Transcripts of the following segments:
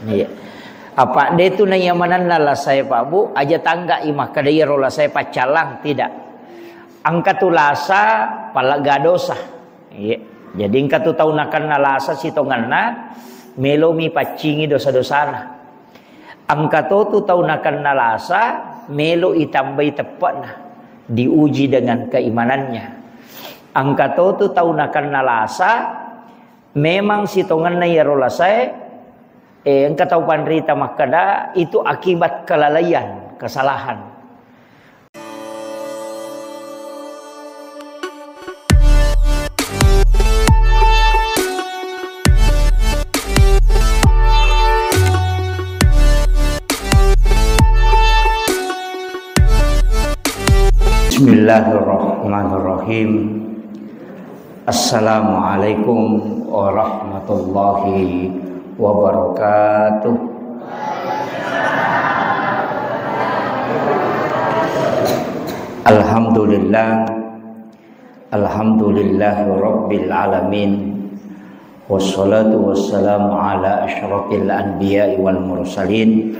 Iya. Apa dia tu na yamanan nala saya Pak Bu aja tangga imah kada rola saya pacalang tidak. Angka tu lasa palaga dosa. Iya. Jadi angka tu tahu nakan nalasa sitonganna melomi pacingi dosa-dosana. Angka tu tahu nakan nalasa melo itambai tepatna diuji dengan keimanannya. Angka tu tahu nakan nalasa memang sitonganna ya rola saya engkau tahu panderita makada itu akibat kelalaian, kesalahan. Bismillahirrahmanirrahim. Assalamualaikum warahmatullahi wabarakatuh. Alhamdulillah, alhamdulillahi rabbil alamin, wassalatu wassalamu ala asyrafil anbiya'i wal mursalin,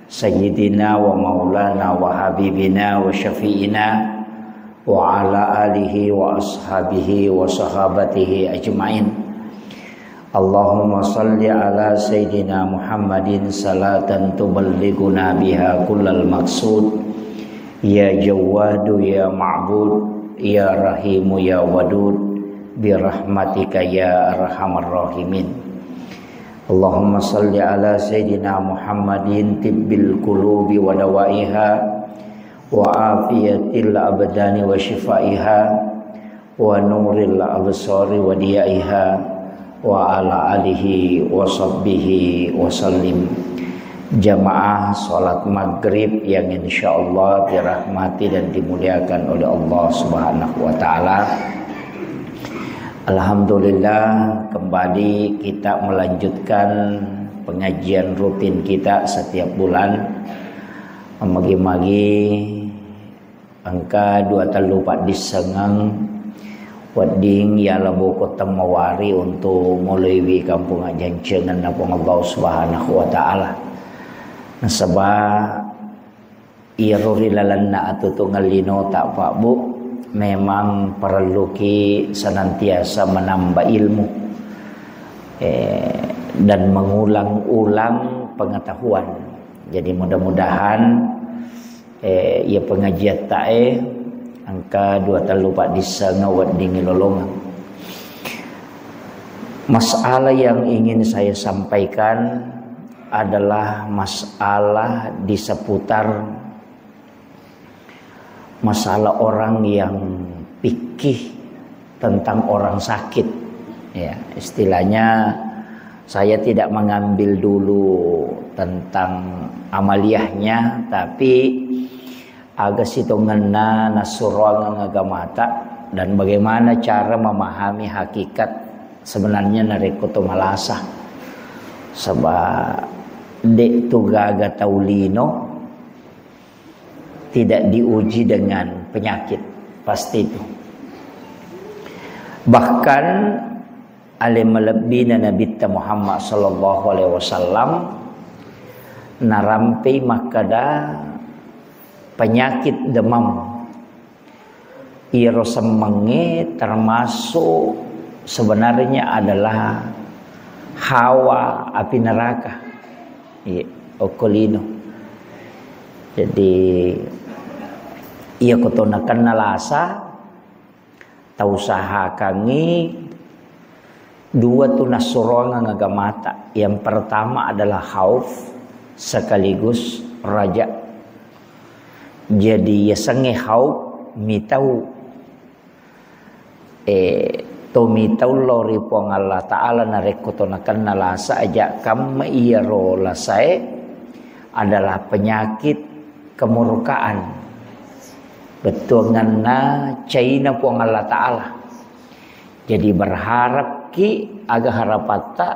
sayyidina wa maulana wa habibina wa syafi'ina wa ala alihi wa ashabihi wa sahabatihi ajma'in. Allahumma salli ala Sayyidina Muhammadin salatan tuballighuna biha kullal maqsud. Ya Jawadu ya Ma'bud, ya Rahimu ya Wadud, birahmatika ya Arhamar Rahimin. Allahumma salli ala Sayyidina Muhammadin tibbil qulubi wa dawaiha wa afiyatil abdani wa shifaiha wa nuril absari wa diyaiha wa ala alihi wa sahbihi wa sallim. Jamaah salat maghrib yang insyaallah dirahmati dan dimuliakan oleh Allah Subhanahu wa taala. Alhamdulillah kembali kita melanjutkan pengajian rutin kita setiap bulan. Magi-magi angka 234 disengang wading ya labu kota mawari untuk melalui kampung jancengan napong Allah Subhanahu wa taala. Nasabah iruri lalanna atu tungalino tak Pak Bu, memang perlu ki senantiasa menambah ilmu dan mengulang-ulang pengetahuan. Jadi mudah-mudahan ia pengajian tae angka 234 disa ngawat dingi lolongan. Masalah yang ingin saya sampaikan adalah masalah di seputar masalah orang yang pikih tentang orang sakit. Ya, istilahnya saya tidak mengambil dulu tentang amaliyahnya, tapi agak sitonganna nasuruang ngagamata dan bagaimana cara memahami hakikat sebenarnya narekoto malasa. Sebab dek tugaga taulino tidak diuji dengan penyakit pasti itu. Bahkan alim lebina Nabi Muhammad sallallahu alaihi wasallam narampi makada penyakit demam iro semenge termasuk sebenarnya adalah hawa api neraka okolino. Jadi ia kotonakan nalasa tausaha kangi dua tunas surongan ngagamata. Yang pertama adalah khauf sekaligus raja. Jadi ya senge khauf mitau mitau lori pong Allah Ta'ala narekotonakan nalasa aja kam iya rola saya adalah penyakit kemurkaan. Betul ngana China pong Allah Ta'ala. Jadi berharap ki agak harapata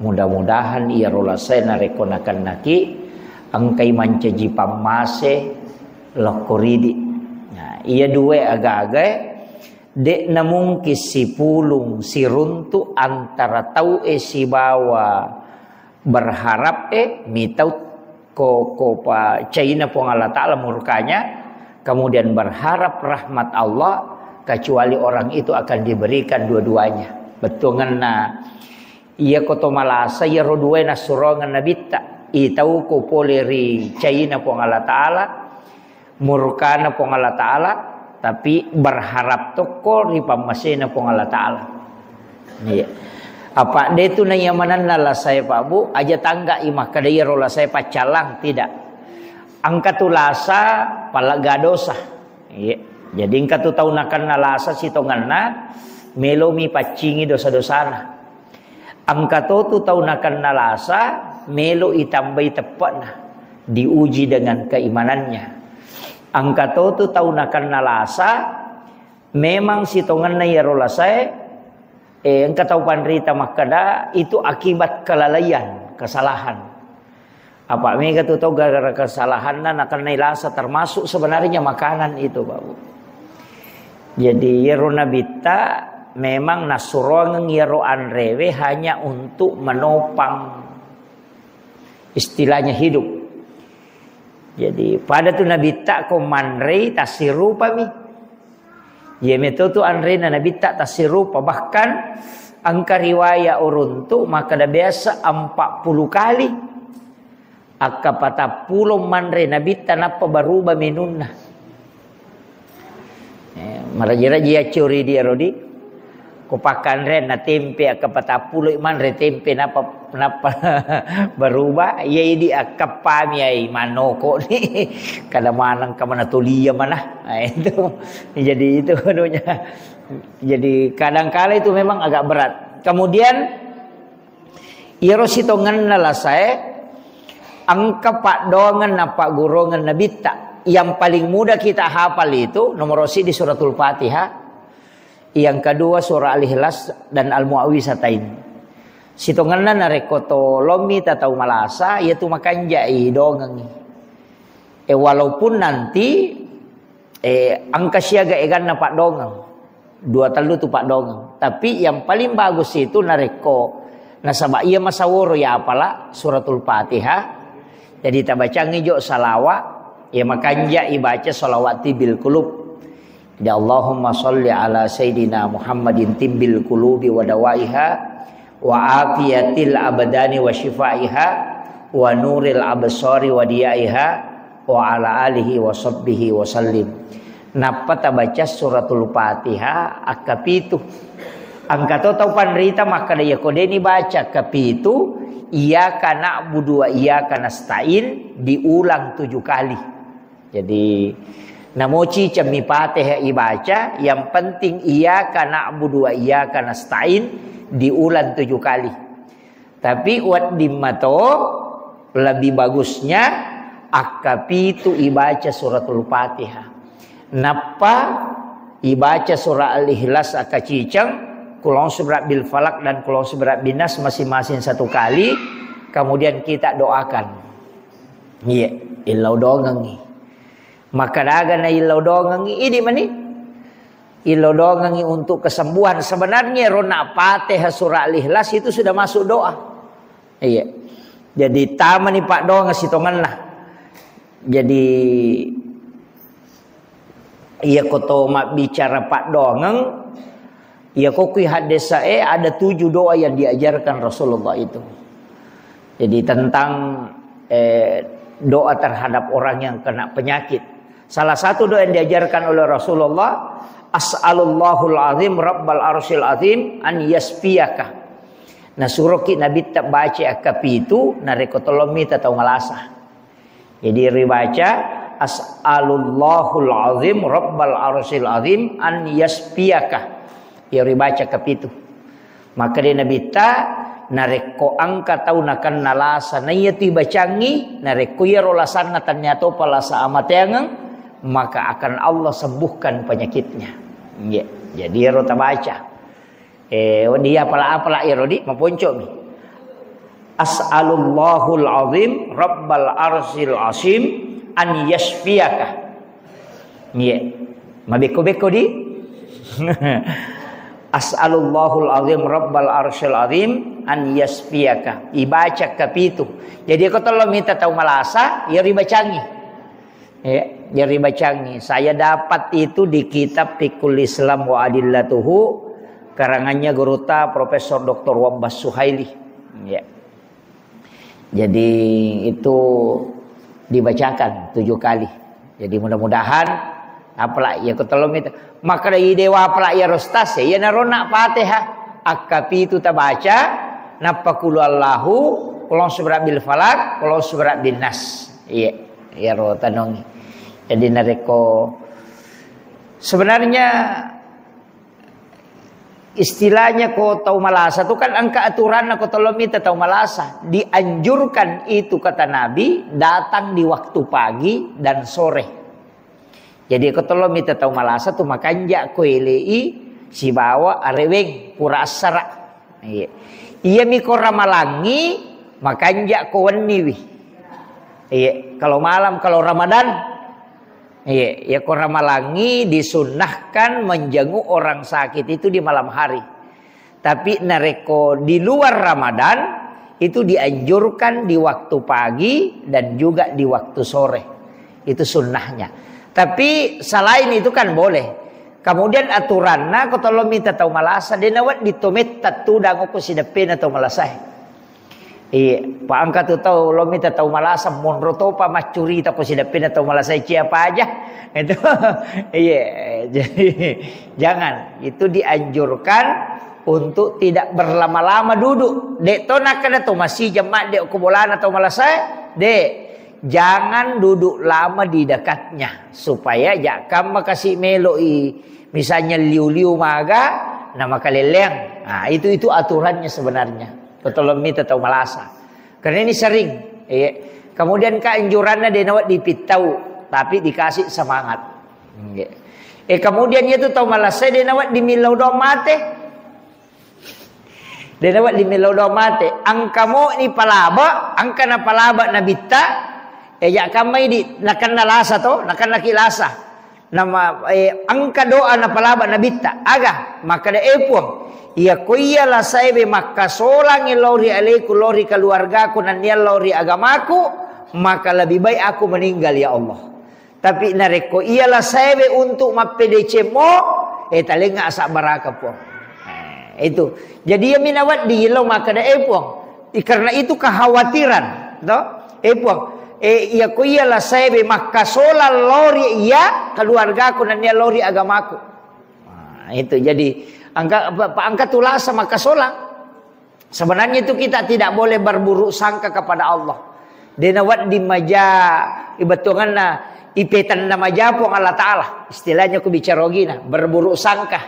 mudah-mudahan iya rola saya narekonakan naki angkai mancaji pamase lokoridi. Nah, iya dua agak-agak dek namung si pulung si runtu antara tau si bawa berharap mitau ko pa China pong Allah Ta'ala murkanya, kemudian berharap rahmat Allah, kecuali orang itu akan diberikan dua-duanya. Betul ngana iya koto malasa ya rodue na surongan nabita itau ko poleri China pong Allah Ta'ala murkana pong Allah Ta'ala, tapi berharap toko ri pamasena pong Allah Ta'ala. Iya. Apa dia itu nayamanan nala saya Pak Bu aja tangga imah kadaya rola saya pacalang tidak. Angka tulasa palaga dosa. Iya. Jadi angka tu tahu nakan nalasa sitonganna melomi pacingi dosa-dosana. Angka tu tahu nakan nalasa melo itambai tepatna diuji dengan keimanannya. Angka tu tahu nakan nalasa memang sitonganna ya rola saya engkau tahu panrita makada itu akibat kelalaian, kesalahan. Apa mereka tu tahu gara-gara kesalahan dan akan nilasa termasuk sebenarnya makanan itu, Pak Bu. Jadi yero nabita memang nasurongang yero anrewe hanya untuk menopang istilahnya hidup. Jadi pada tu nabita ko manrei tasiru pami. Ya metodu anre na nabita tasirupa, bahkan angka riwayat uruntu maka dah biasa 40 kali akka patapulo manre nabita napa baruba minunna. Marajira dia curi dia rodi kupakan ren na tempe akka patapulo manre tempe napa berubah ya di akka pami ai manoko ni kada manang ka mana tulia mana. Nah, itu jadi itu anunya. Jadi kadang-kala itu memang agak berat. Kemudian irositongan nala saya angka pak dongan na pak gurongan nabita yang paling mudah kita hafal itu nomor di suratul Fatihah, yang kedua surah Al-Ikhlas dan Al-Mu'awwizatain. Sitonganna narekoto lomi tatau malasa yaitu makan jai dongangi. Walaupun nanti angka siaga egan pak dongang 2 talu tu pak dongang, tapi yang paling bagus itu nareko nasaba iya masaworo ya apalah suratul Fatihah. Jadi kita baca ngijo salawat ya makanja ibaca salawati bil qulub. Ya Allahumma sholli ala sayidina Muhammadin tibbil qulubi wa dawaiha wa afiyatil abdani wa shifaiha wa nuril absari wa diyaiha wa ala alihi wa sahbihi wa sallim. Napa ta baca suratul Fatihah akapitu angka tau panrita maka daya kodeni baca kapitu iyyaka na'budu wa iyyaka nasta'in diulang 7 kali. Jadi namoci cami Fatihah ibaca yang penting iyyaka na'budu wa iyyaka nasta'in diulang 7 kali. Tapi wat dimato lebih bagusnya akapitu ibaca suratul Fatihah. Napa ibaca surah Al-Ikhlas akacicang kulon seberat bil falak dan kulon seberat binas masing-masing 1 kali. Kemudian kita doakan. Iya, ilau dongangi. Maka daga na ilau dongangi ini mani ilau dongangi untuk kesembuhan. Sebenarnya rona Fatihah surah Al-Ikhlas itu sudah masuk doa. Iya. Jadi taman ni pak dongang sitongan lah. Jadi iya koto mak bicara pak dongang, iya kokui hadis ada 7 doa yang diajarkan Rasulullah itu. Jadi tentang doa terhadap orang yang kena penyakit. Salah satu doa yang diajarkan oleh Rasulullah, as'alullahul azim rabbal arsyil azim an yasfiyaka. Nah suruki Nabi tak baca akapi itu narekotolomi tatau ngalasa. Jadi ribaca as'alullahul azim rabbal arsyil azim an yasfiyaka. Ya ribaca akapi itu. Maka dia Nabi tak nareko angka tau nakan nalasa na yati bacangi nareko ya rolasan na tanyato palasa amateangang maka akan Allah sembuhkan penyakitnya. Ya, jadi rota baca. Dia apala ya rodi maponcok mi. As'alullahul azim rabbal arsyil azim an yasfiyaka. Ya, mabeko-beko di. As'alullahul azim rabbal arsyil azim an yasfiyaka. Ibaca kapitu. Jadi kalau minta tahu malasa, ya ribacangi. Ya, ya ribacangi. Saya dapat itu di kitab Fiqhul Islam wa Adillatuhu, karangannya Guruta Profesor Dr. Wabbas Suhaili. Ya. Jadi itu dibacakan 7 kali. Jadi mudah-mudahan apalah ya kalau minta maka dari dewa apalah ya rostas ya narona Fatihah akapitu tabaca napakulu Allahu kalau surat bil falak kalau surat bin nas. Iya ya rotanongi. Jadi nareko sebenarnya istilahnya ko tahu malasa itu kan angka aturan ko tolong minta tahu malasa. Dianjurkan itu kata Nabi datang di waktu pagi dan sore. Jadi ko tolong minta tahu malasa tu makanja ko elei si bawa areweng pura asara. Iya miko ramalangi makanja ko waniwi. Iya kalau malam kalau Ramadan iya, ya koramalangi disunnahkan menjenguk orang sakit itu di malam hari. Tapi nareko di luar Ramadan itu dianjurkan di waktu pagi dan juga di waktu sore. Itu sunnahnya. Tapi selain itu kan boleh. Kemudian aturanna kalau minta tahu malasa denawat ditomet tatu dango ko sidapen atau malasah. Iya, Pak Angka tu tahu lo minta tahu malasa monroto pa macuri tapi sidapin atau malasa apa aja. Itu iya, jadi jangan itu dianjurkan untuk tidak berlama-lama duduk. Dek to nak kada tu masih jemaat dek kubulan atau malasa. Dek, jangan duduk lama di dekatnya supaya jakam makasih meloi misalnya liu-liu maga nama kaleleng. Nah, itu aturannya sebenarnya. Betul minta tahu malasa. Karena ini sering. Kemudian keanjurannya dia nawat dipitau, tapi dikasih semangat. Kemudian itu tahu malasa dia nawat di milau domate. Dia nawat di milau domate. Angka mo ni palaba, angka na palaba na bitta. Ya kamay di nakan nalasa to, nakan nakilasa. Nama angka doa na palaba na bitta. Aga maka da epuang. Ya kuya la saibe makasolang lori alaiku lori keluargaku dan ya lori agamaku maka lebih baik aku meninggal ya Allah. Tapi nareko ialah saibe untuk mapedece mo talenga asa baraka po. Itu. Jadi ya minawat di lo maka da epuang. Karena itu kekhawatiran, toh? Epuang. Ya kuya la saibe makasolang lori ya keluargaku dan ya lori agamaku. Itu jadi angka tulah sama kasolang. Sebenarnya itu kita tidak boleh berburuk sangka kepada Allah. Denawat di maja ibatungan na ipetan na maja po Allah Taala. Istilahnya ku bicarogina berburuk sangka.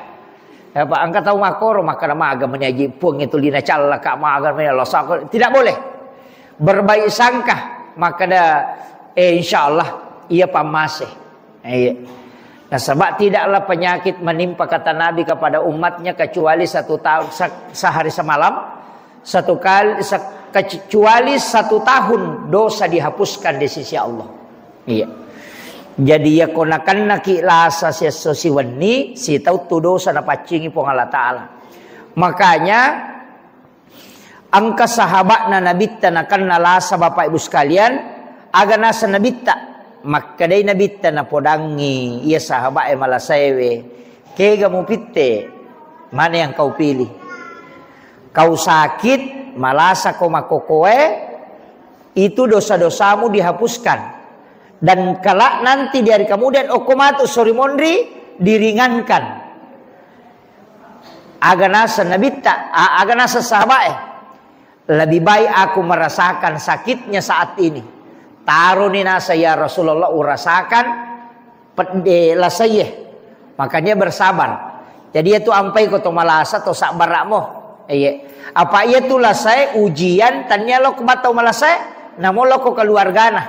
Ya Pak angka tahu makoro maka nama agama menyaji pung itu lina calla ka magar Allah tidak boleh. Berbaik sangka maka da insyaallah ia pamase. Nah, sebab tidaklah penyakit menimpa kata Nabi kepada umatnya kecuali 1 tahun sehari semalam, kecuali 1 tahun dosa dihapuskan di sisi Allah. Iya. Jadi ya konakan naki lasa siwani si tahu tu dosa na pacingi pong Allah Taala. Makanya angka sahabat na nabitta nakan nalasa Bapak Ibu sekalian agana sa nabitta. Maka day nabitta na podangi iya sahabat malasewe kega mo pitte mana yang kau pilih? Kau sakit malasa ko makokoe itu dosa-dosamu dihapuskan dan kelak nanti dari kemudian okomatu sorry mondri diringankan. Aganasa nabitta aganasa sahabat lebih baik aku merasakan sakitnya saat ini. Taruh ni nasa ya Rasulullah urasakan pedela saya. Makanya bersabar. Jadi itu ampai ko to malasa to sabar mo. Apa ia tu lasai ujian tanya lo kebatau malasa namo lo ko keluargana.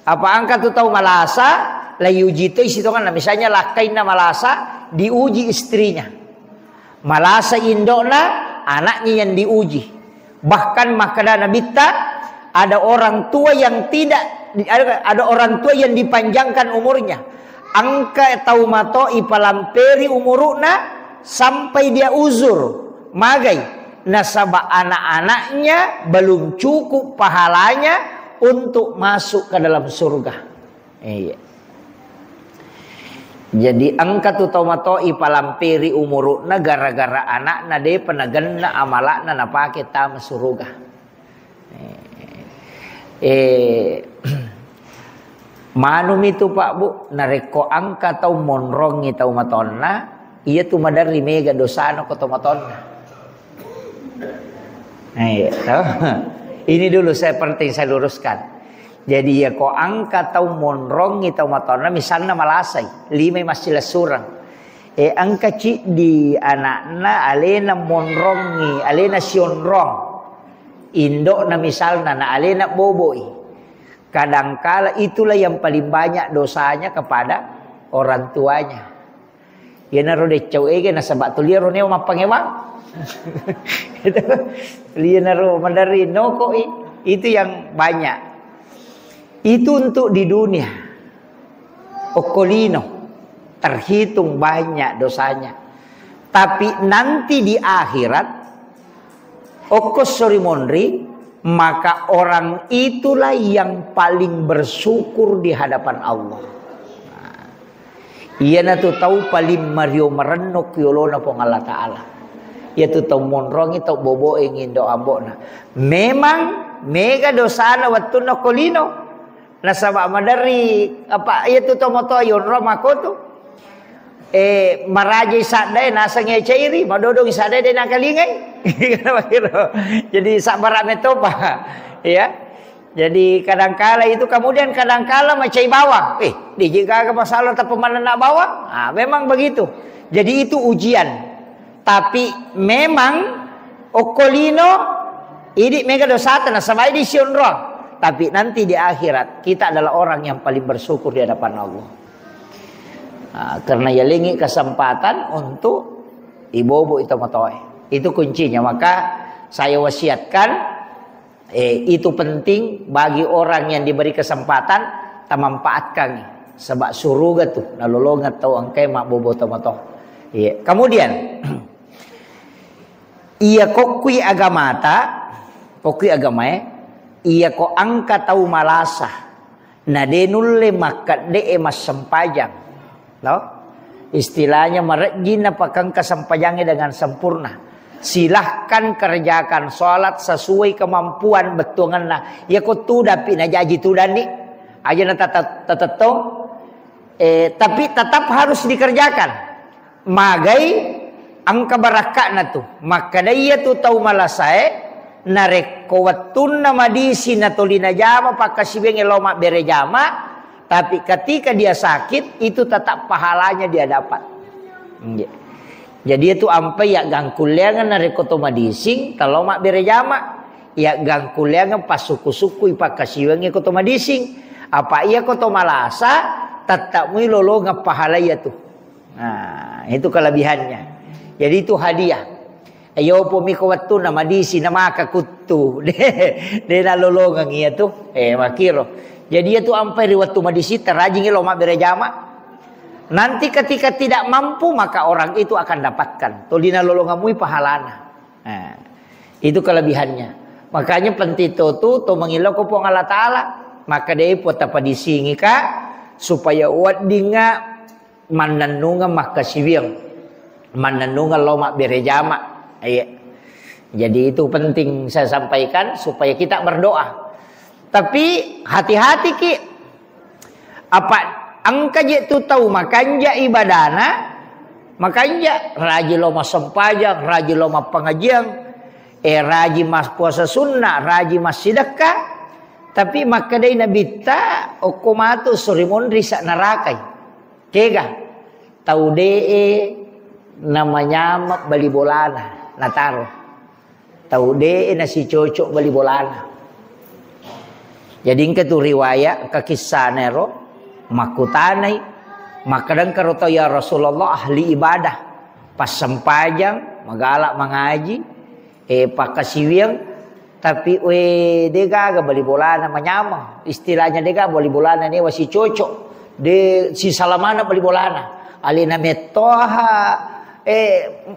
Apa angkat tu tahu malasa la uji tu situ kan misalnya lakai na malasa diuji istrinya. Malasa indona anaknya yang diuji. Bahkan makada nabita ada orang tua yang ada orang tua yang dipanjangkan umurnya. Angka tahu mato ipalamperi umuruna sampai dia uzur magai nasabah anak-anaknya belum cukup pahalanya untuk masuk ke dalam surga. Iya. Jadi angka tu tomatoi palampiri umuruna gara-gara anak de penaganna amalakna napake tam surga. Manum itu Pak Bu nareko angka tau monrongi tau matonna iya tu madari mega dosana ko tomatonna. Ini dulu penting saya luruskan. Jadi ya ko angka tau monrongi tau matonna misalnya malasai 5 masih surang. Angka ci di anakna alena monrongi alena sionrong. Indok na misalnya na alena boboi. Kadangkala itulah yang paling banyak dosanya kepada orang tuanya. Ya naro de cewek na sabak tulia ro neo mapangewang. Itu dia naro mandari noko itu yang banyak. Itu untuk di dunia. Okolino terhitung banyak dosanya. Tapi nanti di akhirat okosori monri maka orang itulah yang paling bersyukur di hadapan Allah. Ia na tu tahu paling mario merenuk yolona pong Allah Ta'ala. Ia tu tahu monrongi tahu bobo ingin doa ambona. Memang mega dosana waktu nokolino. Nasabak madari apa ia tu tahu moto yon romako tu. Maraji sadai nasa ngeceiri madodong sadai de nakalingai. Jadi sabar metopa ya. Jadi kadangkala itu kemudian kadangkala macai bawang. Di jika ke masalah tak pemanana bawang. Memang begitu. Jadi itu ujian. Tapi memang okolino ini mega dosa tanah sama di sionro. Tapi nanti di akhirat kita adalah orang yang paling bersyukur di hadapan Allah. Karena ya lingi kesempatan untuk ibu-ibu itu matoy. Itu kuncinya. Maka saya wasiatkan itu penting bagi orang yang diberi kesempatan tak manfaatkan. Sebab surga tuh nalolongan tau angkai mak bobo tomato. Iya. Kemudian ia kokui agamata, kokui agamae. Ia ko angka tau malasa na denulle makat de mas sempajang no? Istilahnya merejina pakang kesempajangnya dengan sempurna. Silahkan kerjakan sholat sesuai kemampuan betungan nah. Ya ko tu dapi na jaji tu dani aja na tateto tapi tetap harus dikerjakan magai angka barakat na tu maka daya tu tau malasae nareko wattunna madisi natolina jama pakasibeng eloma berejama tapi ketika dia sakit itu tetap pahalanya dia dapat. Jadi itu ampe ya gangkuliangan nareko to madising taloma berejama ya gangkuliangan pasuku-suku pakasibeng ko to madising apa iya ko to malasa tetap mui lolonga pahala ya tuh. Nah, itu kelebihannya. Jadi itu hadiah. Ayo po miko wattu na madisi na makakutu de na lolongang iya tu makiro. Jadi itu ampai di waktu madisi terajing lo mak berejama. Nanti ketika tidak mampu maka orang itu akan dapatkan tolina lolongamui pahalana. Nah, itu kelebihannya. Makanya pentito tu to mangilo ko pong Allah Taala maka dei po tapadisingi ka supaya wat dinga mananunga makasiwing mananunga lo mak berejama. Iya. Jadi itu penting saya sampaikan supaya kita berdoa. Tapi hati-hati ki. Apa angka je tu tahu makanja ibadana, makanja raji loma sempajang, raji loma pengajian, raji mas puasa sunnah, raji mas sedekah. Tapi makadai nabi ta okomatu surimon risa narakai. Kega tahu dee namanya bali bolana. Nataro tahu deh nasi cocok beli bolana. Jadi ingke tu riwayat ke kisah nero makutanai makadang karoto ya Rasulullah ahli ibadah pas sempajang magalak mengaji pakasiwiang tapi dega ga beli bolana manyama istilahnya dega beli bolana ni wasi cocok de si salamana beli bolana alina metoha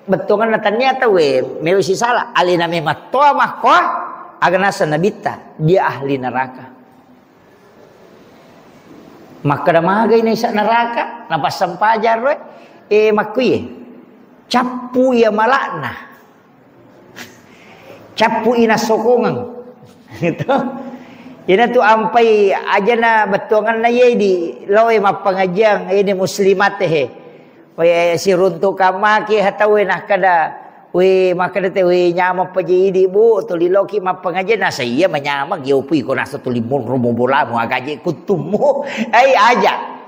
betongan ternyata melu si salah alina memang toa mahkoh agana sanabita dia ahli neraka. Maka dah magai ni sak neraka napa sampajar makuye capu ya malakna capu ina sokongan gitu. Ina tu ampai aja na betongan na ye di loe mapangajian ini muslimat si runtuk kamaki hatawe nah kada makada te nyama paji di bu tuli loki mapangajian na saya menyama giupi ko nasa tuli rumo bola mo agaje kutumu aja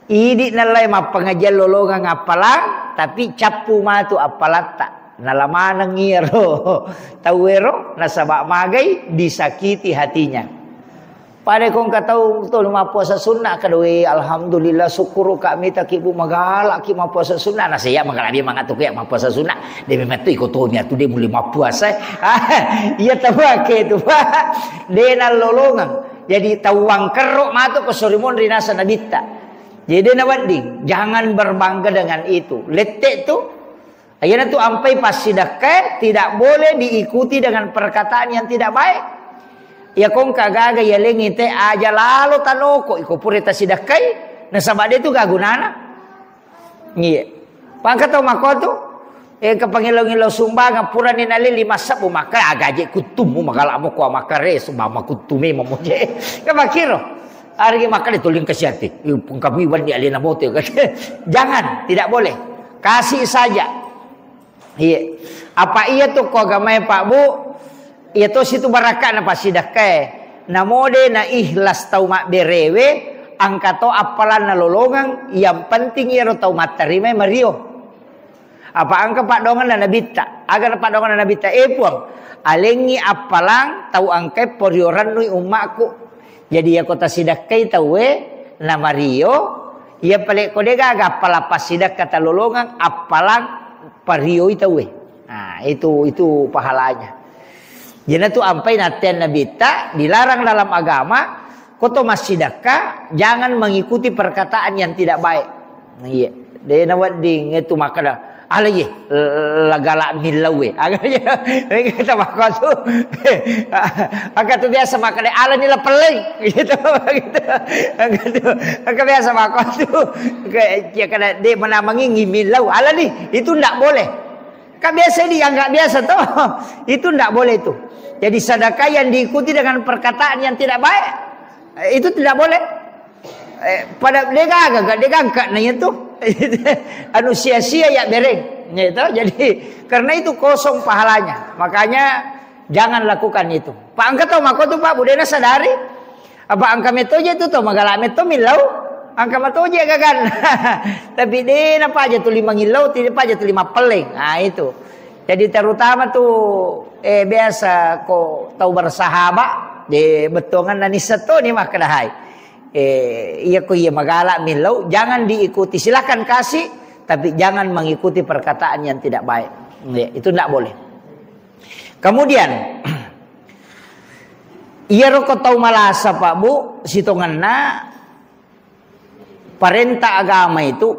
idi nalai mapangajian lolongan apalang tapi capu matu apalata nalamana ngiro tawero nasabak magai disakiti hatinya. Pada kong katau tu lima puasa sunnah kadoi alhamdulillah syukur kami tak ibu magalak ki ma puasa sunnah na saya magalabi mga tuki ma puasa sunnah de memetu ikotonya tu de muli ma puasa iya tabake tu de na lolongan jadi tawang keruk matu ko sorimon rinasa nabita jadi nawading jangan berbangga dengan itu letek tu ayana tu ampai pas sedekah tidak boleh diikuti dengan perkataan yang tidak baik. Ya kong kagaga ya lengite aja lalu tanoko iko purita sidakai na sabade tu gagunana. Iya. Pangkatau makoto kapangilo-ngilo sumbangan pura ni nali 5 sabu maka agaje kutumu magalamo ko makare sumama kutumi mamoje. Kamakiro. Ari makale tuling kasyati. Pangkabiwan di alina mote. Jangan, tidak boleh. Kasih saja. Iya. Apa iya tu ko gamay Pak Bu? Itu situ baraka na pasidakay namode na ihlas tau mak berewe angkato apalan na lolongan yang penting iro tau matarime mario apa angka pak dongan na nabita agar pak dongan na nabita puang alengi apalang tau angkai porioran nui umakku jadi ya kota sidakay tau na mario ya pale kodega aga pala pasidak kata lolongan apalang pario itawe nah itu pahalanya. Jadi tu ampai naten nabita dilarang dalam agama koto masidaka jangan mengikuti perkataan yang tidak baik. Iya, de nawading itu makada alagi lagala milawe. Agaknya kita makan tu. Agak tu biasa makan ala nila peling gitu gitu. Agak biasa makan tu. Kayak kada de menamangi ngimilau ala ni itu ndak boleh. Kan biasa dia enggak biasa toh. Itu ndak boleh itu. Jadi sedekah yang diikuti dengan perkataan yang tidak baik itu tidak boleh. Pada degangka nah itu anu sia-sia ya bereng gitu. Jadi karena itu kosong pahalanya. Makanya jangan lakukan itu. Pak angka tahu mako tuh Pak budena sadari. Apa angka metoje itu tuh magala meto milau. Angka metoje gagan. Tapi dia apa aja tuh 5 ngilau, tidak apa aja tuh 5 peling. Nah itu. Jadi terutama tuh biasa kok tahu bersahabat di betongan nani seto ni mah kedahai. Iya ko iya magala milau jangan diikuti silakan kasih tapi jangan mengikuti perkataan yang tidak baik. Ya, itu tidak boleh. Kemudian iya roko tahu malasa Pak Bu sitonganna perintah agama itu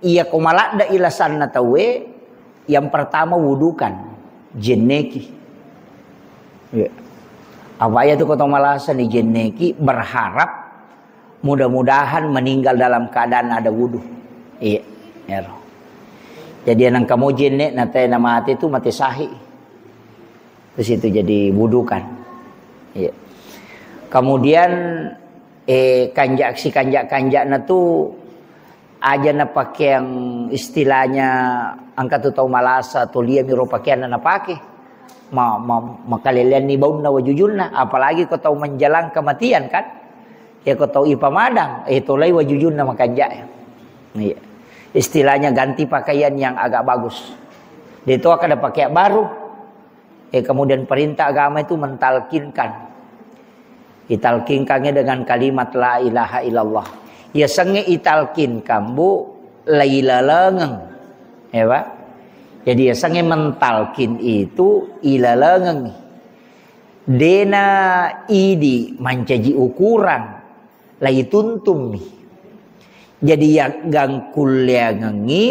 iya ko malada ilasan na tawe yang pertama wudukan jeneki. Ya. Apa ya tuh kota malasa nih jeneki berharap mudah-mudahan meninggal dalam keadaan ada wudu. Iya. Ya. Jadi nang kamu jenek nate nama hati itu mati sahih. Terus itu jadi wudukan. Iya. Kemudian kanjak na tuh aja na pakai yang istilahnya angkat tu tau malasa tu lia miro pakaian na pakai makalelian ni bau na wajujun na apalagi kau tahu menjelang kematian kan ya kau tahu ipamadang itu lagi wajujun na makanja ya. Istilahnya ganti pakaian yang agak bagus itu akan ada pakaian baru kemudian perintah agama itu italkinkannya dengan kalimat la ilaha illallah. Ya sange italkin kambu lailalengeng. Ya Pak. Jadi ya sange mentalkin itu ilalengeng. Dena idi mancaji ukuran lai tuntum. Jadi ya gangkul ya ngengi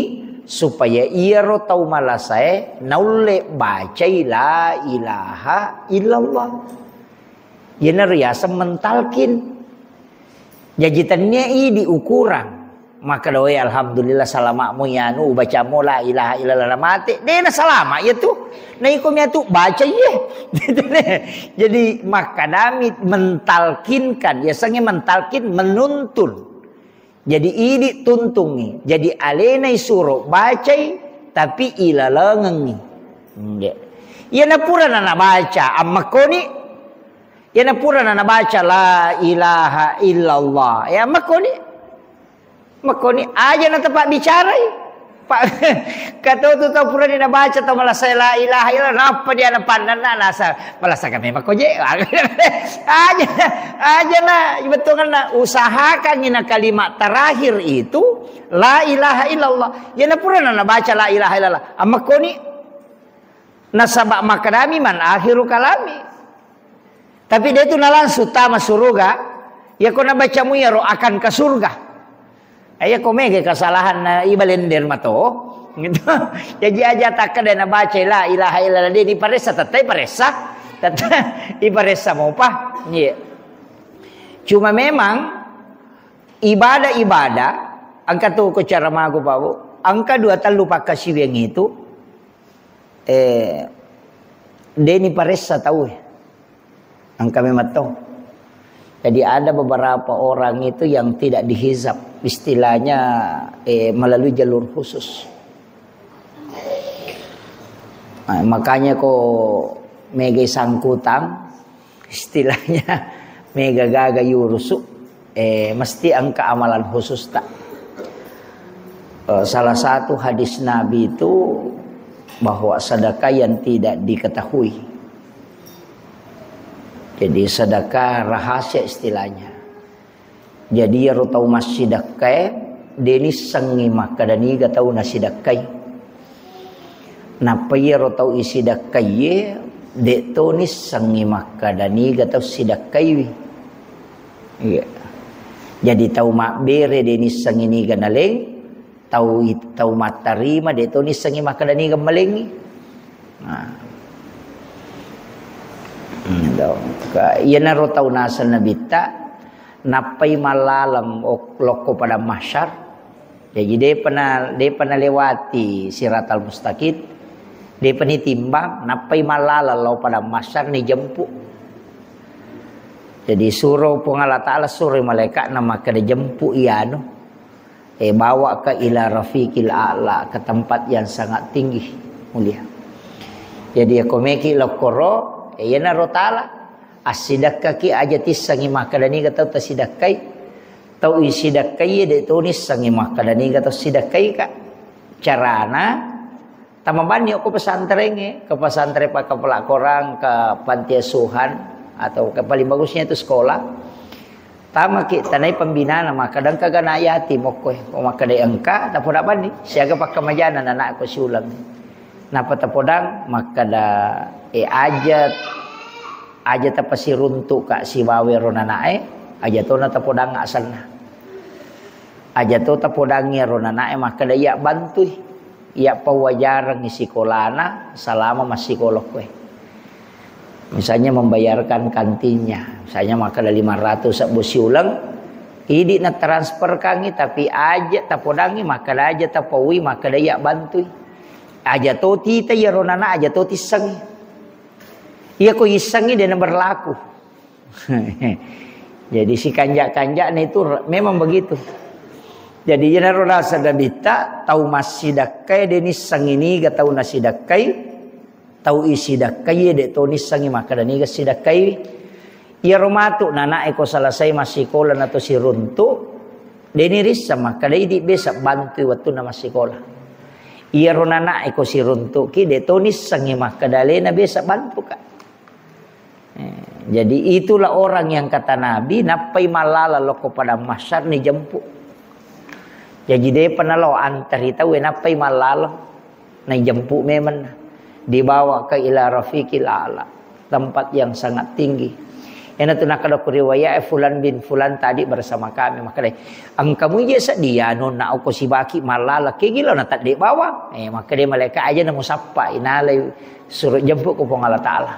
supaya ia ro tau malasai naule baca la ilaha illallah. Yana riasa mentalkin. Jajitannya i diukuran. Maka doa alhamdulillah salamamu ya nu baca mo la ilaha illallah mati. Dia salama ya tu. Nah ikumnya tu baca ye. Jadi maka kami mentalkinkan, biasanya mentalkin menuntun. Jadi ini tuntungi. Jadi alenai suruh baca tapi ilalangengi. Ya napura nana baca amma koni. Ya napura nana baca la ilaha illallah. Ya makoni aja na tempat bicara. Pak kata tu tahu pura dia baca tahu malah saya la ilaha illallah napa dia na pandan na malah kami makoje aja na betul kan usahakan ina kalimat terakhir itu la ilaha illallah. Ya na pura na baca la ilaha illallah amma koni nasabak makadami man akhiru kalami. Tapi dia itu nalan sutama surga. Ya kau nak baca mu ya ro akan ke surga. Ayah kau mege kesalahan na ibalender mato. Gitu. Jadi aja tak ada na baca la ilaha illallah dia di paresa tatai paresa. Tatai iparesa mau apa? Iya. Cuma memang ibadah angka tu ko cara mago bawo. Angka 2 talu pakasi yang itu deni paresa tahu ya. Angka memang tahu. Jadi ada beberapa orang itu yang tidak dihizab, istilahnya melalui jalur khusus. Nah, makanya kok mega sangkutan, istilahnya mega gaga yurusu, mesti angka amalan khusus tak. Salah satu hadis Nabi itu bahwa sedekah yang tidak diketahui. Jadi sedekah rahasia istilahnya. Jadi ya rotau masyidakai deni sengi maka dani gatau nasidakai. Napa ya rotau isidakai de to ni sengi maka dani gatau sidakai. Iya. Jadi tau mak bere deni sengi ni ganaleng, tau matarima de to ni sengi maka dani gamaleng. Nah. Ia narotau nasal nabita napai malalam loko pada mahsyar. Jadi dia pernah lewati siratal mustaqim. Dia pernah timbang napai malalam lo pada mahsyar ni jemput. Jadi suruh Allah Ta'ala suruh malaikat nama kada jemput ianu. Bawa ke ila rafiqil a'la, ke tempat yang sangat tinggi mulia. Jadi aku meki lokoro ya narotala asidakka ki aja tisangi makadani kata tasidakai tau isidakai de tunis sangi makadani kata sidakai ka carana tamabani aku pesantren ke pesantren pak kepala korang ke panti asuhan atau ke paling bagusnya itu sekolah tama ki tanai pembinaan maka kadang kagak nayati mokoy makadai engka tapi dapat ni siaga pak kemajanan anak aku siulang napa tapodang maka da aja tapasi runtuk kak si wawe ronanae aja to na tapodang asalna aja to tapodangnya ronanae maka da iya bantui iya pawajarang isi kolana selama masih kolok we misalnya membayarkan kantinnya misalnya maka da 500 sabusi ulang idi na transfer kangi tapi aja tapodangi maka da aja tapawi maka da iya bantui aja to tita ya ronana aja to tisangi. Iya kok isangi dia berlaku. Jadi si kanjak-kanjak itu memang begitu. Jadi jangan rasa dabita tahu masidakai dia nisang ini gak tahu nasidakai tahu isidakai dia tahu nisangi maka dan iga sidakai. Iya romatu nana eko selesai masih kolan atau si runtu dia niris sama kada idi bisa bantu waktu na masih kolan. Iya ronana eko si runtu ki dia tahu nisangi maka dalena bisa bantu kak. Jadi itulah orang yang kata Nabi napai malala loko pada mahsyar ni jemput. Jadi dia pernah lo antar tahu napai malala ni jemput memang dibawa ke ila rafiqil a'la tempat yang sangat tinggi. Ena tu nak ada riwayat fulan bin fulan tadi bersama kami, maka dia angkamu je sedia non nak aku si baki malala ke gila nak tak dek bawa. Maka dia malaikat aja nak musapa inalai suruh jemput ke Allah Taala.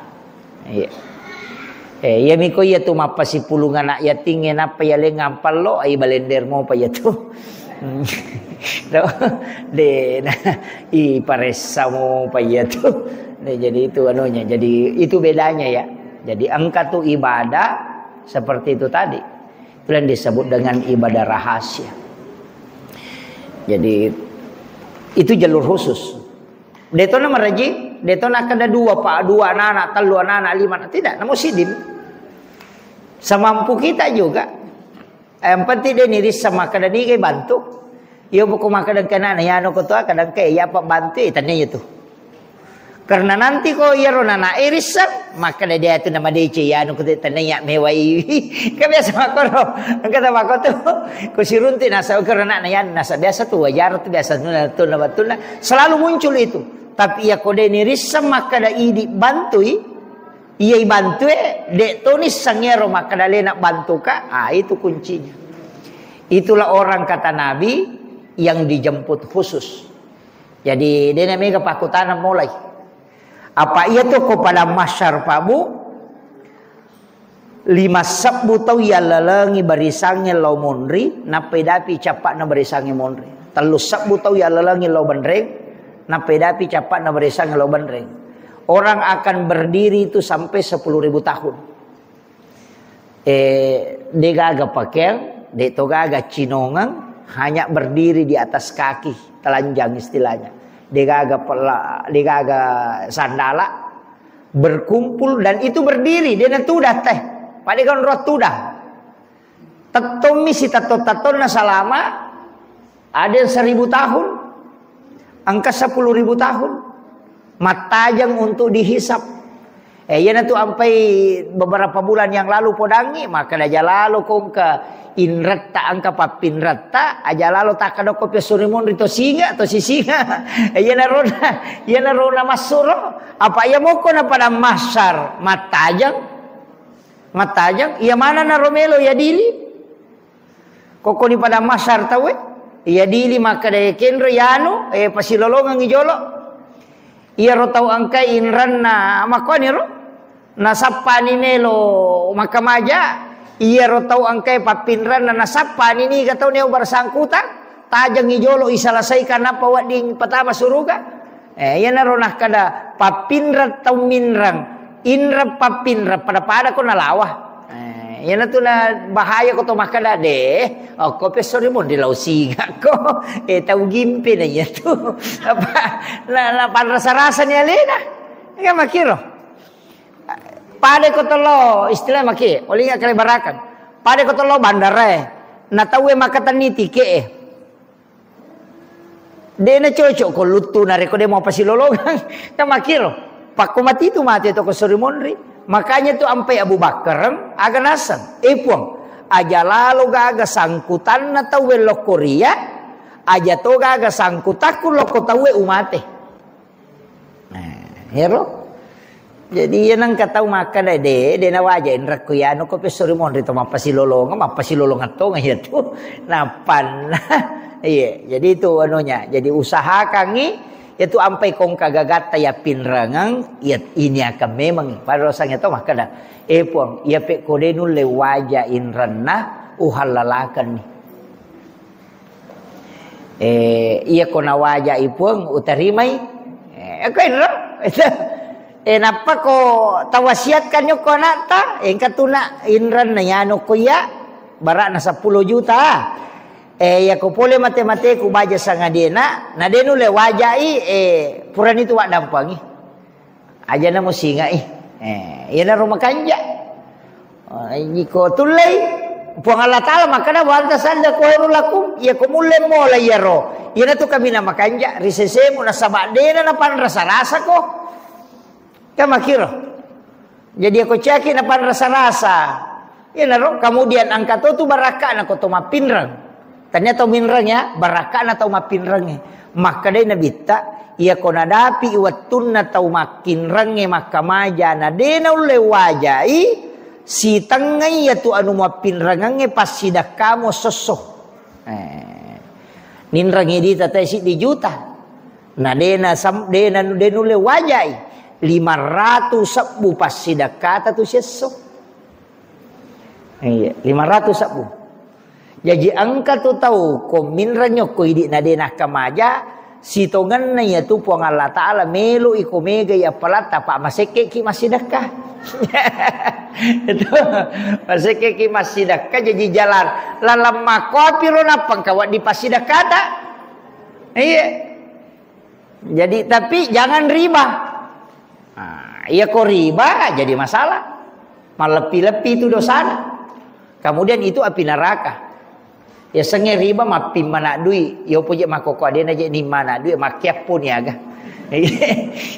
Ya miko ya tu mapa si pulungan nak ya tingin apa ya le ngampal lo ai balender mo pa ya tu. De i paresa mo pa ya tu. Jadi itu anunya. Jadi itu bedanya ya. Jadi engkau tu ibadah seperti itu tadi. Itu yang disebut dengan ibadah rahasia. Jadi itu jalur khusus. Detona meraji, detona kada dua anak, telu anak, lima anak. Tidak, namun sidim. Semampu kita juga. Yang penting dia niris sama kada ni kay bantu. Iyo buku makadang kanan, ya ano ko to, kadang kay ya pa bantu, tanya itu. Karena nanti ko yaro na irisan maka dia itu nama dia ya anu kita tanya mewai kebiasa makoro kata makoto ko sirunti nasa karena yan nasa biasa tu wajar tu biasa tu na batuna selalu muncul itu tapi ya kode irisan maka da idi bantui iya bantu de tonis sangero maka da nak bantu ka itu kuncinya. Itulah orang kata Nabi yang dijemput khusus. Jadi dia namanya kepakutan mulai. Apa ia tu kepada masyar pabu 5 sabbu tau ya lalangi barisangnya lau monri napedapi capak na barisangi monri 3 sabbu tau ya lalangi lau bandreng napedapi capak na barisangi lau bandreng. Orang akan berdiri itu sampai 10.000 tahun. Dia gaga pakaian, dia to gaga cinongan, hanya berdiri di atas kaki telanjang istilahnya. Digaga sandala berkumpul dan itu berdiri dia natudah teh pada kan roh tudah tatomi si tato-tatona salama ada yang 1.000 tahun angka 10.000 tahun matajang untuk dihisap yana tu sampai beberapa bulan yang lalu podangi maka aja lalu kong ke inratta angka papinratta aja lalu tak ada kopi surimon rito singa atau si singa yana rona masuro apa ya mau kona pada masar matajang iya mana na romelo ya dili koko ni pada masar tawe ya dili maka de kenro yano pasilolongan ngijolo iya ro tau angka inran na makoni ro nasapa ni melo maka maja iya ro tau angka papinran na nasapa ni gatau niya bersangkutan tajang ijolo isalasaikan apa wading pertama suruga yan na ro nah kada papinran tau minrang inra papinran pada ko nalawah yan na to na bahaya ko to makada de ko pesori mo di lausinga ko tau gimpi na yan to na panrasa-rasa niya lena nga makiro pada ko tolo istilah maki oli nga kalibarakan pada ko tolo bandare natawe makatan ni tike de na cocok ko lutu na reko de mo pasilologan ta makiro pakumati tu mati to ko surimonri makanya tu ampai Abu Bakar aga nasan puang aja lalu gaga sangkutan na tawe lokoria aja to gaga sangkutaku loko tawe umate hero jadi yan ang kataw maka na de na waja inrak ko yan ko pesori mo rito mapasilolong ato ngayon to napan iya jadi itu anunya jadi usaha kangi itu ampai kong kagagata ya pinrangang ya ini akan memang pada rasanya to maka dah puang ya pe kodenu le waja inranna uhalalakan ni iya kona waja ipuang utarimay ako inra napa ko tawasiatkan nyo ko nata katuna inran na yano ko ya bara na 10 juta ya ko pole mate-mate ko baja sa ngadena na denu le wajai puran itu wak dampangi aja na mo singa yan na rumakanja ini ko tulay puang Allah Ta'ala makana wanta sanda ko hero lakum ya ko mule mo la yaro yan na to kami na makanja risese mo na sabadena na pan rasa-rasa ko kamakiro jadi aku caki na pan rasa-rasa yan na ro kemudian angka to baraka na ko to mapinrang ternyata minrangnya baraka na tau mapinrangnya maka day nabita iya ko nadapi iwatun na tau makinrangnya maka maja na de na ule wajai si tengai ya tu anu mapin rangange pas sidak kamu sosoh. Nin rangi di tata si di juta. Nah dena denule wajai 500 sabu pas sidak kata tu sosoh. Iya, 500 sabu. Jadi angka tu tahu ko minranyo ko idi na denah kamaja si tongan na ya tu puang Allah Ta'ala melo iko mega ya palata pak maseke ki masidakah. Itu maseke ki masidakah jadi jalan lalam makopi lo napang kawat di pasidakah tak. Iya. Jadi tapi jangan riba. Nah, iya kok riba jadi masalah. Malepi-lepi itu dosa. Kemudian itu api neraka. Ya senge riba mapi mana dui, yo punya makoko dia aja ni mana dui makiap pun ya ga.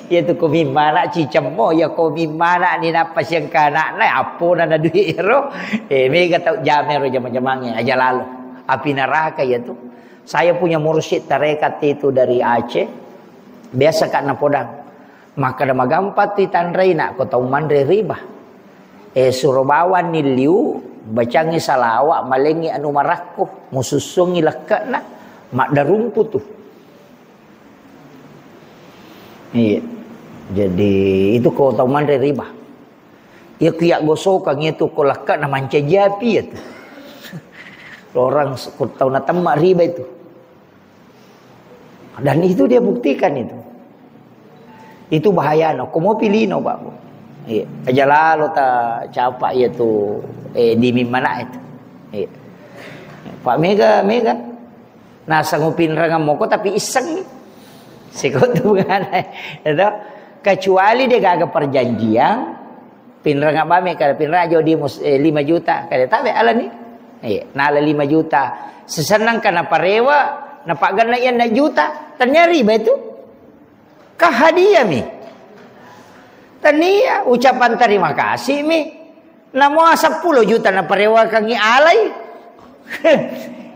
Ya tu ko mana cicemo ya ko mana ni napas yang kana na apa na dui ro. Mega tau jamero jamang-jamangnya aja lalu. Api neraka ya tu. Saya punya mursyid tarekat itu dari Aceh. Biasa kat Napodang. Maka dah magampat ti tanrei nak ko tau mandre riba. Surubawan ni liu bacangi salawak malengi anu marakuh mususungi lekatna mak darumput tu. Iya. Jadi itu kau tahu mandre riba. Ya kiyak gosokang itu kau lekat na manca japi ya tu. Orang kau tahu na temak riba itu. Dan itu dia buktikan itu. Itu bahaya no. Kau mau pilih no Pak. Iya, aja lalu tak capak ya tu di mana itu. Iya. Pak Mega. Nah sanggupin rangam moko tapi iseng. Sikut tu bukan. Itu kecuali dia gak perjanjian pinrang apa kada pinrang jo di 5 juta kada tabe ala ni. Iya, nala 5 juta. Sesenang kana parewa napak gana yan na juta. Ternyari ba itu? Kahadiah mi. Tania ucapan terima kasih mi. Namo 10 juta na parewa kangi alay.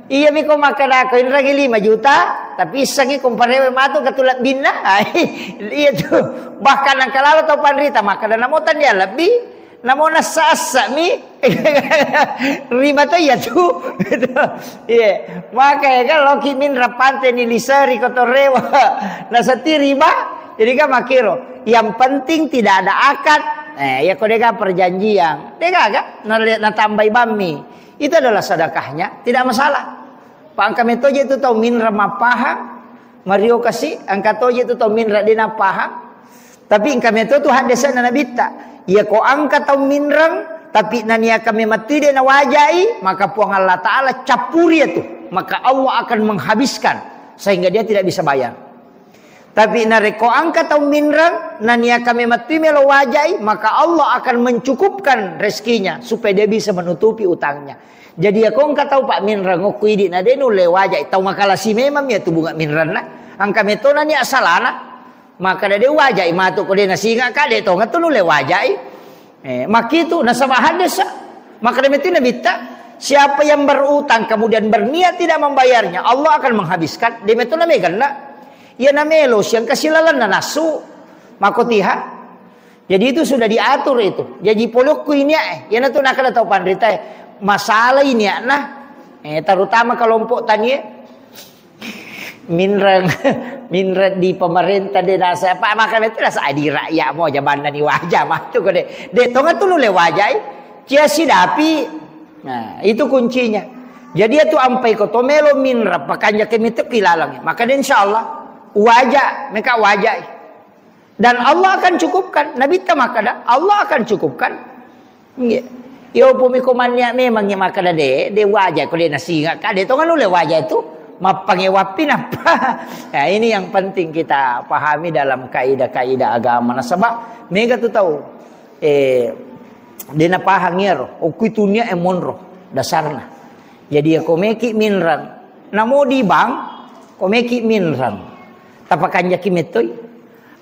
Iya mi ko makadako in ragi 5 juta tapi sangi ko parewa mato katulat binna. Iya tu bahkan ang kalalo to panrita makada namo tanya lebih namo nasasa mi. Riba to ya tu. Iya makanya kan loki min rapante ni lisari kotorewa. Nasati riba. Jadi kan makiro, yang penting tidak ada akad. Ya kau deka perjanjian, deka agak na tambah bami. Itu adalah sedekahnya, tidak masalah. Pak angka metoje itu tahu min ramapaha, Mario kasih angka toje itu tahu min radina paha. Tapi angka metoje itu hadisa na nabita. Ya kau angka tahu min ram, tapi nania kami mati dia na wajai, maka puang Allah Ta'ala capuri itu. Maka Allah akan menghabiskan sehingga dia tidak bisa bayar. Tapi nareko angka tau minrang nania kami mati melo wajai maka Allah akan mencukupkan rezekinya supaya dia bisa menutupi utangnya. Jadi aku angka tau pak minrang ngokui di nadenu le wajai tau makala si memang ya tu bunga minrang na angka meto nania asalana maka dia wajai matu ko dia nasinga kade to ngatu le wajai. Makitu nasabahan desa maka dia meti nabita siapa yang berutang kemudian berniat tidak membayarnya Allah akan menghabiskan dia meto na megan na. Ya namelos yang kasilalan na nasu makotiha. Jadi itu sudah diatur itu. Jadi polokku ini ya na tu nakala tau pandrita masalah ini nah. Terutama kelompok tani minrang di pemerintah de nasa apa maka itu rasa di rakyat mau jaban ni wajah mah tu ko de tonga tu le wajai cia sidapi. Nah, itu kuncinya. Jadi itu ampai ko tomelo minra pakanya kemitu kilalang. Maka insyaallah wajah mereka wajah dan Allah akan cukupkan Nabi tamakada Allah akan cukupkan yo pumikomannya memangnya makada de wajah ko de nasinga kade to kan le wajah itu mapangewapin apa. Nah ini yang penting kita pahami dalam kaidah-kaidah agama nasabah mega tu tahu dena pahangir okuitunya emonro dasarna jadi aku meki minran namo di bank ko meki minran tapakan yakin metoy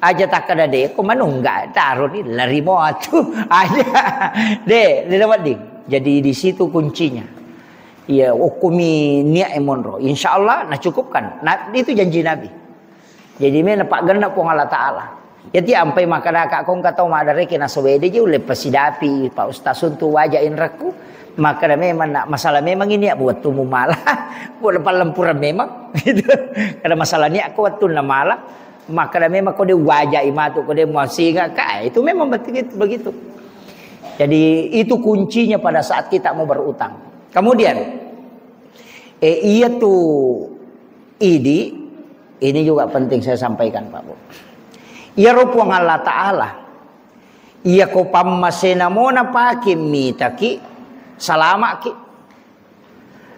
aja tak ada deh ko manungga taruh ni lari mo atu aja deh lewat ding jadi di situ kuncinya ya ukumi niat emonro insyaallah nah cukupkan nah itu janji Nabi jadi mana pak ganda pun Allah Ta'ala Jadi ampai makadaka kong katau madare kena sobede je ule pasidapi Pak Ustaz untuk wajain raku. Maka memang nak masalah memang ini buat tumu malah buat lempuran memang gitu. Karena masalah ni aku waktu na malah maka memang kau dia wajah imatu kau dia masih enggak kaya itu memang begitu. Jadi itu kuncinya pada saat kita mau berutang. Kemudian iya tuh ini juga penting saya sampaikan Pak Bu. Iya rupuang Allah Ta'ala. Iya ko pammasena mona pakim mitaki salama ki.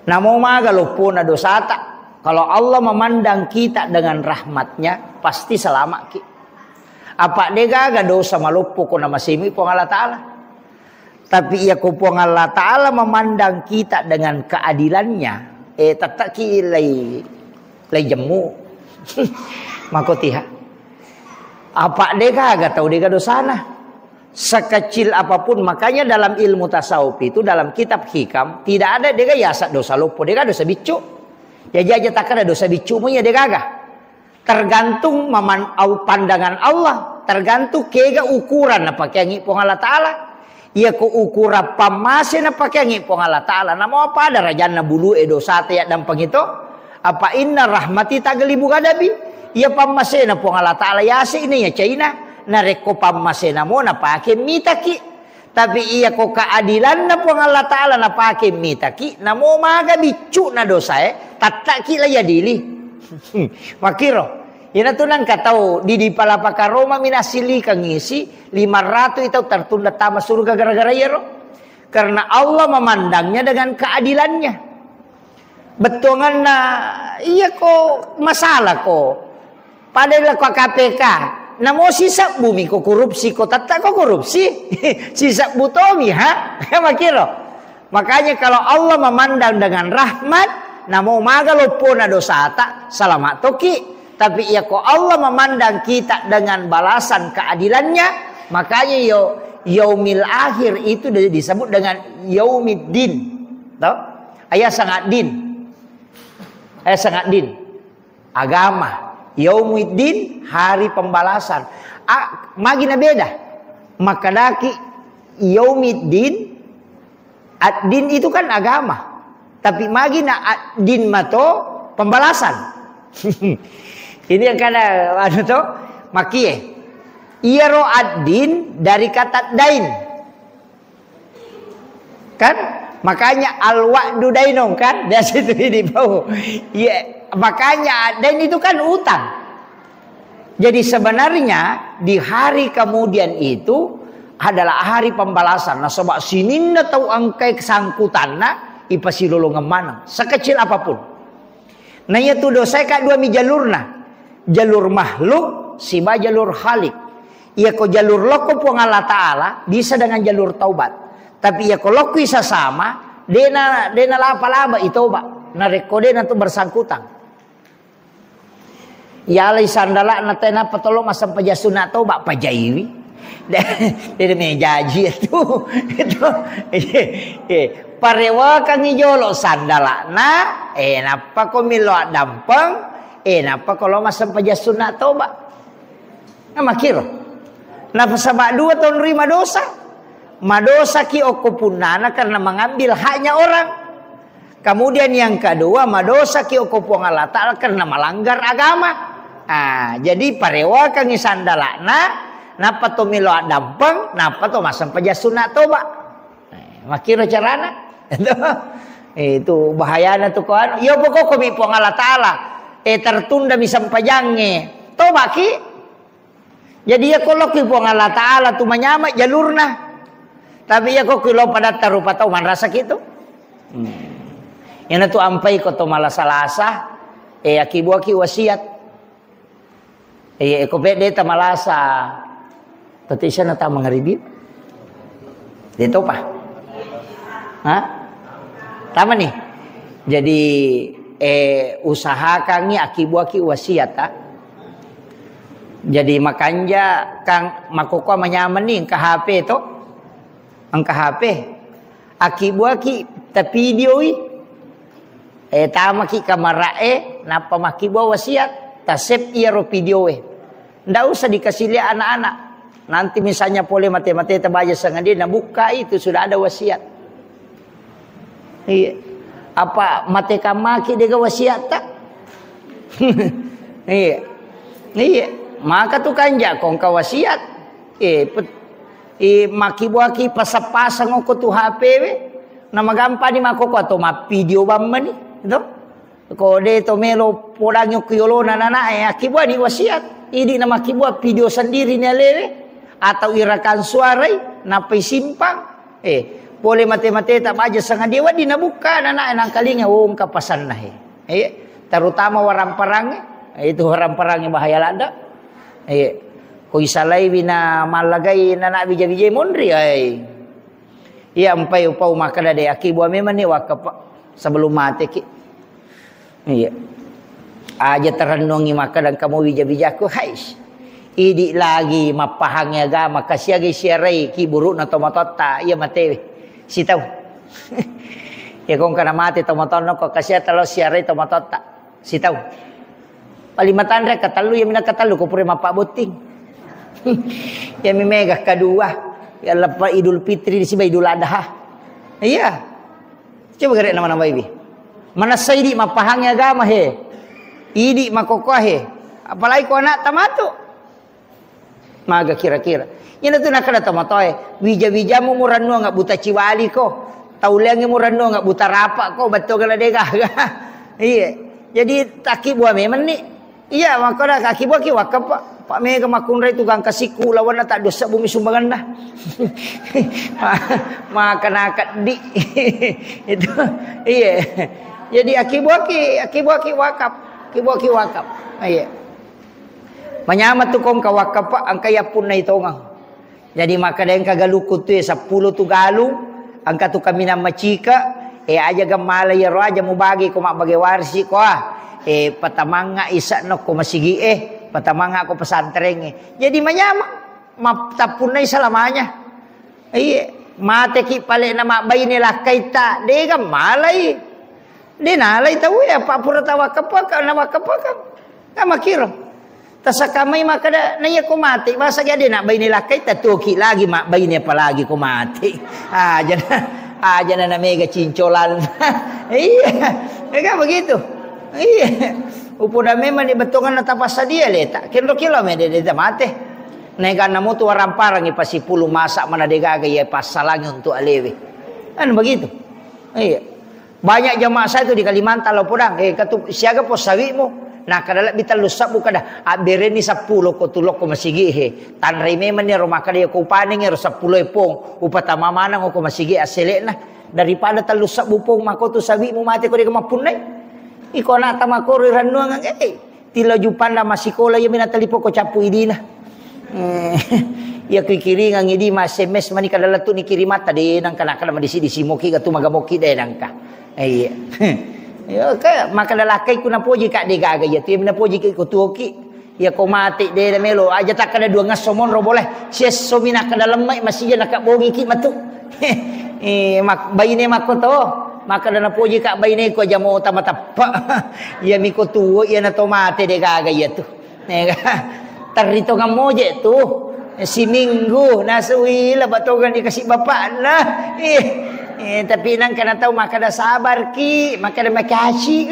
Namo magalupo na dosata. Kalau Allah memandang kita dengan rahmatnya, pasti selama ki. Apa degaga dosa malupo ko na masimi po Allah Ta'ala. Tapi ia ko po Allah Ta'ala memandang kita dengan keadilannya. Tataki lay jemu. Makotiha. Apa degaga tahu dega dosana. Sekecil apapun, makanya dalam ilmu tasawuf itu dalam kitab hikam tidak ada dega yasa dosa lupa, dega dosa bicu. Ya jaja tak ada dosa bicu punya dega. Tergantung pandangan Allah, tergantung kega ukuran apa yang ipong Allah Ta'ala. Ia ko ukura pamasin apa yang ipong Allah Ta'ala. Nama apa ada rajana bulu dosa tiak dan pengito. Apa inna rahmati tagalibu kadabi. Ia pamasin apa Allah Ta'ala yasa ini ya China. Nareko pammasena mo napake mitaki. Tapi iya ko keadilan na po Allah Ta'ala napake mitaki. Namo maga bicu na dosa tataki la yadili. Makiro. Inatunan katau di palapaka Roma minasili kang isi 500 itu tertunda tama surga gara-gara yero. Karena Allah memandangnya dengan keadilannya. Betongan na iya ko masalah ko. Padahal ko KPK. Namo sisa bumi ko korupsi ko tata ko korupsi sisa butomi ha makiro. Makanya kalau Allah memandang dengan rahmat namo magalopo na dosata salamat toki. Tapi ya ko Allah memandang kita dengan balasan keadilannya, makanya yaumil akhir itu disebut dengan yaumiddin. Tahu? Ayat sangat din. Sangat din. Agama. Yaumiddin, hari pembalasan. Magina beda. Makadaki yaumiddin, ad-din itu kan agama. Tapi magina ad-din mato pembalasan. Ini yang kada anu to makie. Iero ad-din dari kata dain. Kan? Makanya al-wa'du dainong kan? Dari situ di bawah. Iya. Makanya dan itu kan utang. Jadi sebenarnya di hari kemudian itu adalah hari pembalasan. Nah sebab sininna tahu angkai kesangkutanna ipasilolo ngemana sekecil apapun. Nah itu dosa ka dua mi jalurna. Jalur makhluk siba jalur khalik. Ia ko jalur loko po Allah Ta'ala bisa dengan jalur taubat. Tapi ia ko loko isa sama dena lapa-laba itoba. Narekode na to bersangkutan. Ya alai sandala na tena patolo masam pajasuna to bak pajaiwi. Dari mejaji itu. Parewa kang ijolo sandala na napa ko milo dampeng napa kalau masam pajasuna to bak. Na makiro. Napa sama dua tahun rima dosa. Madosa ki okupunana karena mengambil haknya orang. Kemudian yang kedua madosa ki okupung Allah Ta'ala karena melanggar agama. Jadi parewa kang sandalana napa to milo dampeng napa to masam pajasuna toba. Makiro carana. Itu bahayana tuh kan. Yo pokok komi pong Allah Ta'ala tertunda misam pajange. Toba ki. Jadi ya kalau ki pong Allah Ta'ala tu menyama jalurna. Tapi ya kok kilo pada tarupa tau man rasa gitu. Yang tu ampai ko to malah salasa akibu aki wasiat. Ko pede ta malasa. Tati siya na ta mangaribi. Dito pa. Ha? Tama nih. Jadi usaha kang ni akibu aki wasiat ta. Jadi makanya kang makukuha manyaman ni ang HP to. Ang HP. Akibu aki ta video tama ki kamera napa makibu wasiat. Tasep iya ro video Ndak usah dikasih lihat anak-anak. Nanti misalnya boleh mati-mati terbaca sangat dia, nak buka itu sudah ada wasiat. Iya. Apa mati kamaki dia wasiat tak? Iya. Iya. Maka tu kanja kong ka wasiat. Maki buaki pasang-pasang ko tu HP we. Nama gampang ni mako ko to ma video bamma ni. Itu. Ko de to melo podang yo kyolo nana akibua ni wasiat. Ini nama kibua video sendiri ni lewe. Atau irakan suara napai simpang boleh mati-mati tak baca sangat dewa dinabuka anak nang kalinya ka pasan nah terutama warang perang itu warang perang bahaya lada ko isalai bina malagai nana bija-bija mondri iya empai upau maka dade akibu memang ni wakap sebelum mati ki aja terrenungi maka dan kamu bija-bijaku hais idi lagi mapahang agama kasih lagi siarai ki buruk na tomatota iya mate si tahu ya kong kana mati tomatono ko kasih talo siarai tomatota si tahu palimatan rek katalu ya mina katalu ko pure mapak buting ya mimega kedua ya lepas Idul Fitri di siba Idul Adha iya coba gere nama-nama ibi mana saidi mapahang agama he idi makoko he apalagi ko anak tamatu maga kira-kira. Yan tu nakada tamatoy. Wija-wija mo murano nga buta ciwali ko. Tauliang mo murano nga buta rapa ko. Bato ka na dega. Iya. Jadi taki buah memang ni. Iya makana kaki buah ki wakap pa. Pak mega makunray tugang kasiku lawan na tak dosa bumi sumbangan na. Maka nakat di. Itu. Iya. Jadi aki buah ki wakap. Aki buah ki wakap. Iya. Manyamat tu kong kawakap ang kaya pun na itongang. Jadi maka dahil kagalukot tu 10 tu galu ang katu kami na machika aja gamala yaro aja mo bagi ko mabagi warsi ko patamanga isa no ko masigi patamanga ko pasantreng Jadi manyamat maptapun na selamanya. Mate ki pale na mabay nila kaita de gamalay. Di nalay tahu ya pa pura tawakap ka na wakap ka makiro. Tasakamay makada naya ko mati masa gade nak bay nila kay tatuki lagi mak bay niya palagi ko mati aja na mega cincolan iya begitu iya upo na memang ni betongan na tapas sa dia leta kilo me de mate nega na mo tu warang parang ipasipulu masak mana degaga ya pasalang untuk alewe kan begitu iya banyak jamaah saya tu di Kalimantan lo podang katu siaga po sawi mo. Nah kadala bital lusab kada abere ni 10 ko tulok ko masigi tanray memang ni rumah kada ko paning 10 epong upatama manang ko masigi asele na daripada talusab bupong mako tu sabi mo mati ko di kamapunay iko na tama ko rirano ang tilo jupan na masikola yung minatalipo ko chapu idina ya kikiri ang idi SMS mani kadala tu ni kirimata de nang kana madisi disimoki ka tu magamoki de nang ka ya ka maka lalaki ko na poji ka de gaga ya tim na poji ko tuoki ya ko mati de melo aja tak kada dua ngasomon ro boleh sia somina ka dalam mai masih nak bogi ki matu mak bayine makoto maka na poji ka bayine ko aja mo tamatapa ya miko tuo ya na tomate de gaga ya tu tarito ngamoje tu si minggu nasui la batogan dikasih bapak lah tapi nang kana tahu maka dah sabar ki maka dah makasih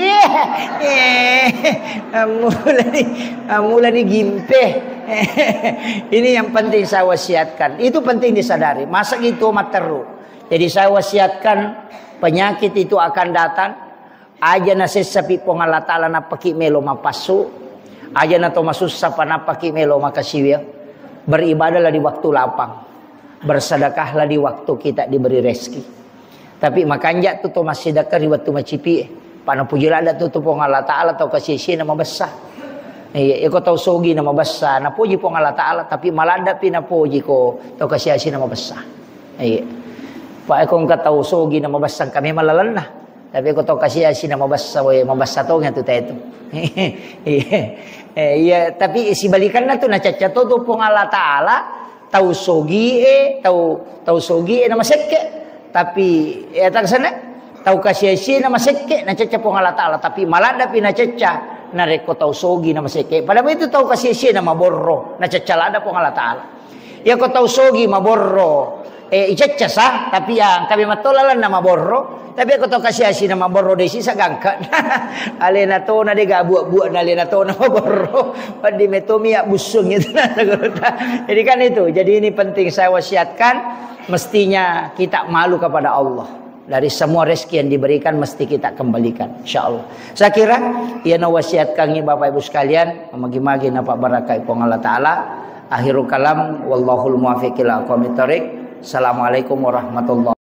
mula ni gimpe ini yang penting saya wasiatkan itu penting disadari masa gitu materu jadi saya wasiatkan penyakit itu akan datang aja nasi sapi pong Allah Ta'ala na paki melo mapasu aja na to masusah na paki melo makasiwil beribadahlah di waktu lapang bersedekahlah di waktu kita diberi rezeki. Tapi makanya tu masih dakar waktu macipi pana pujila ada tu pong Allah Ta'ala tau kasih nama besar iko tau sogi nama besar na puji pong Allah Ta'ala tapi malanda pina puji ko tau kasih nama besar pa iko ka tau sogi nama besar kami malalan na tapi iko tau kasih nama besar we mabasa to nga tu teto iya tapi si balikan na tu na cacato tu pong Allah Ta'ala tau sogi tau sogi nama sekke tapi ya tak sana tahu kasih nama sekke na caca pong Allah Ta'ala tapi malada pina caca nareko tau sogi nama seke. Padahal itu tahu kasih nama borro, na cacalada po Allah Taala. Ya ko tau sogi maborro. Icacasa tapi yang kami matolalan nama borro. Tapi aku tahu kasih nama borro desi sa gangka. Alena to na de gabuak-buak na alena to nama borro. Padi metomi ya busung itu. Jadi kan itu. Jadi ini penting saya wasiatkan, mestinya kita malu kepada Allah. Dari semua rezeki yang diberikan mesti kita kembalikan, insyaallah. Saya kira ia nawasiatkan Bapak Ibu sekalian, magi-magi napa barakai pong Allah Taala. Akhirul kalam wallahul muwaffiq ila aqwamit thoriq. Assalamualaikum warahmatullahi